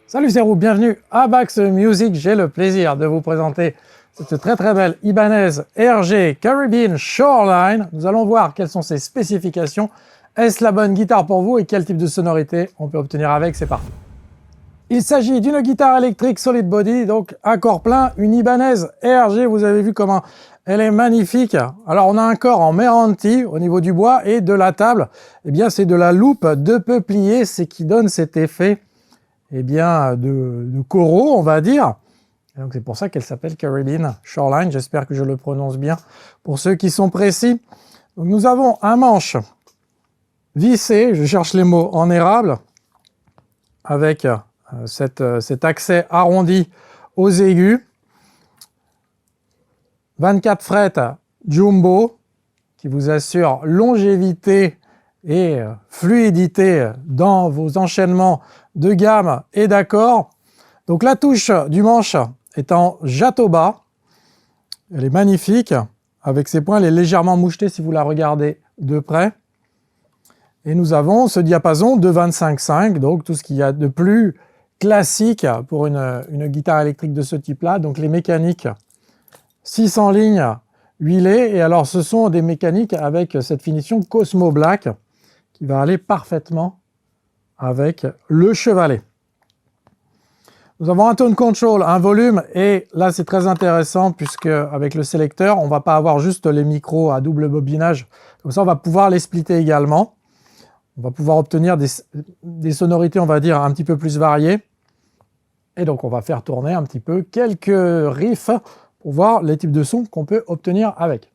Salut, c'est Roux, bienvenue à Bax Music. J'ai le plaisir de vous présenter cette très belle Ibanez RG Caribbean Shoreline. Nous allons voir quelles sont ses spécifications. Est-ce la bonne guitare pour vous et quel type de sonorité on peut obtenir avec? C'est parti. Il s'agit d'une guitare électrique solid body, donc à corps plein, une Ibanez RG. Vous avez vu comment elle est magnifique. Alors on a un corps en Meranti au niveau du bois et de la table. Eh bien c'est de la loupe de peuplier, c'est qui donne cet effet de coraux, on va dire. Et donc c'est pour ça qu'elle s'appelle Caribbean Shoreline. J'espère que je le prononce bien pour ceux qui sont précis. Donc nous avons un manche vissé, je cherche les mots, en érable, avec cet accès arrondi aux aigus. 24 frettes jumbo qui vous assure longévité et fluidité dans vos enchaînements de gamme et d'accords. Donc la touche du manche est en Jatoba. Elle est magnifique. Avec ses points, elle est légèrement mouchetée si vous la regardez de près. Et nous avons ce diapason de 25,5, donc tout ce qu'il y a de plus classique pour une guitare électrique de ce type-là. Donc les mécaniques 600 lignes huilées. Et alors ce sont des mécaniques avec cette finition Cosmo Black qui va aller parfaitement avec le chevalet. Nous avons un tone control, un volume, et là c'est très intéressant puisque avec le sélecteur, on ne va pas avoir juste les micros à double bobinage. Comme ça, on va pouvoir les splitter également. On va pouvoir obtenir des sonorités, on va dire, un petit peu plus variées. Et donc, on va faire tourner un petit peu quelques riffs pour voir les types de sons qu'on peut obtenir avec.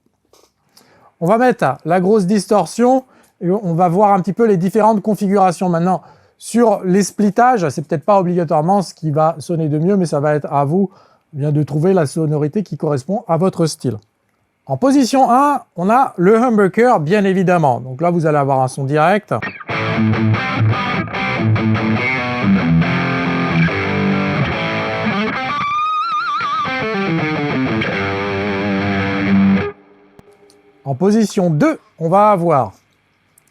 On va mettre la grosse distorsion et on va voir un petit peu les différentes configurations. Maintenant, sur les splittages, c'est peut-être pas obligatoirement ce qui va sonner de mieux, mais ça va être à vous de trouver la sonorité qui correspond à votre style. En position 1, on a le humbucker, bien évidemment. Donc là, vous allez avoir un son direct. En position 2, on va avoir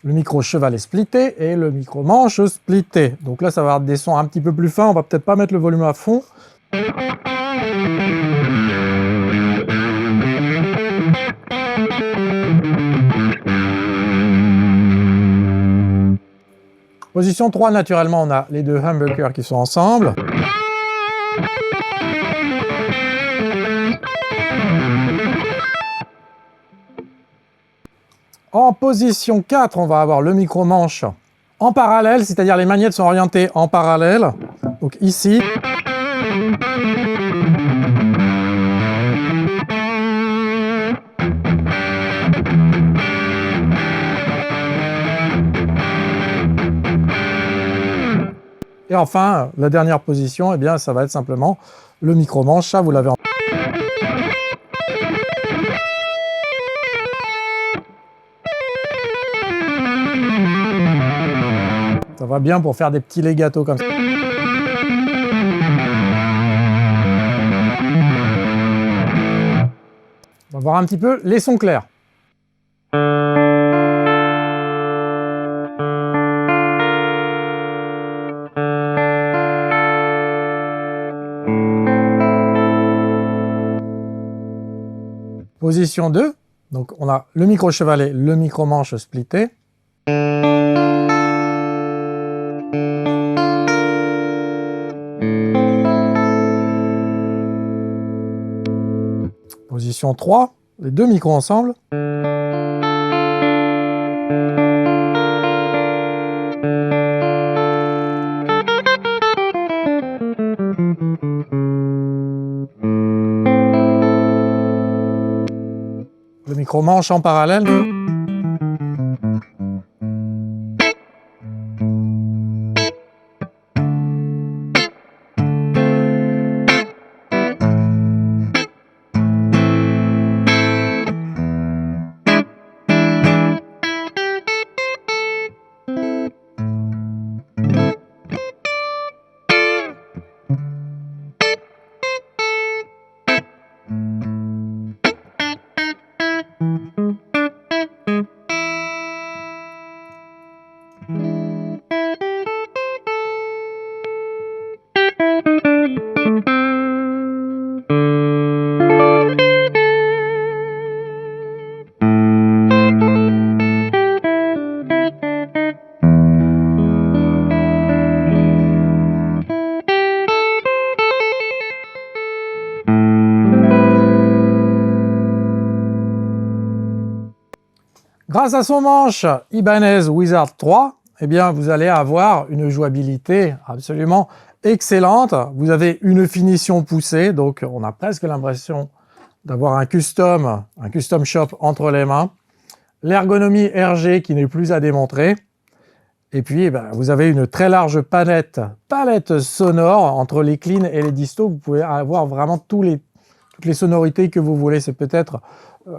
le micro chevalet splitté et le micro manche splitté. Donc là, ça va avoir des sons un petit peu plus fins. On va peut-être pas mettre le volume à fond. Position 3, naturellement, on a les deux humbuckers qui sont ensemble. En position 4, on va avoir le micro-manche en parallèle, c'est-à-dire les magnettes sont orientées en parallèle. Donc ici. Et enfin, la dernière position, eh bien, ça va être simplement le micro-manche. Ça, vous l'avez en... Ça va bien pour faire des petits legatos comme ça. On va voir un petit peu les sons clairs. Position 2, donc on a le micro chevalet, le micro manche splitté. Position 3, les deux micros ensemble. Le micro-manche en parallèle. Grâce à son manche Ibanez Wizard 3, eh bien, vous allez avoir une jouabilité absolument excellente. Vous avez une finition poussée, donc on a presque l'impression d'avoir un custom shop entre les mains. L'ergonomie RG qui n'est plus à démontrer. Et puis, eh ben, vous avez une très large palette sonore entre les clean et les distos. Vous pouvez avoir vraiment toutes les sonorités que vous voulez. C'est peut-être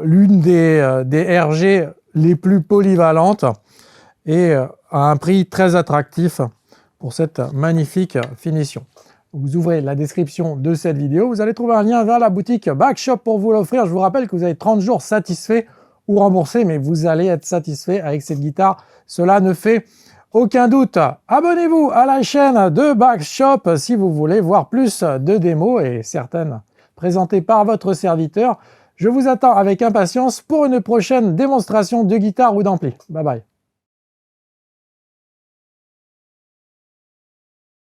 l'une des RG les plus polyvalentes et à un prix très attractif pour cette magnifique finition. Vous ouvrez la description de cette vidéo, vous allez trouver un lien vers la boutique Backshop pour vous l'offrir. Je vous rappelle que vous avez 30 jours satisfaits ou remboursés, mais vous allez être satisfait avec cette guitare. Cela ne fait aucun doute. Abonnez-vous à la chaîne de Backshop si vous voulez voir plus de démos et certaines présentées par votre serviteur. Je vous attends avec impatience pour une prochaine démonstration de guitare ou d'ampli. Bye bye.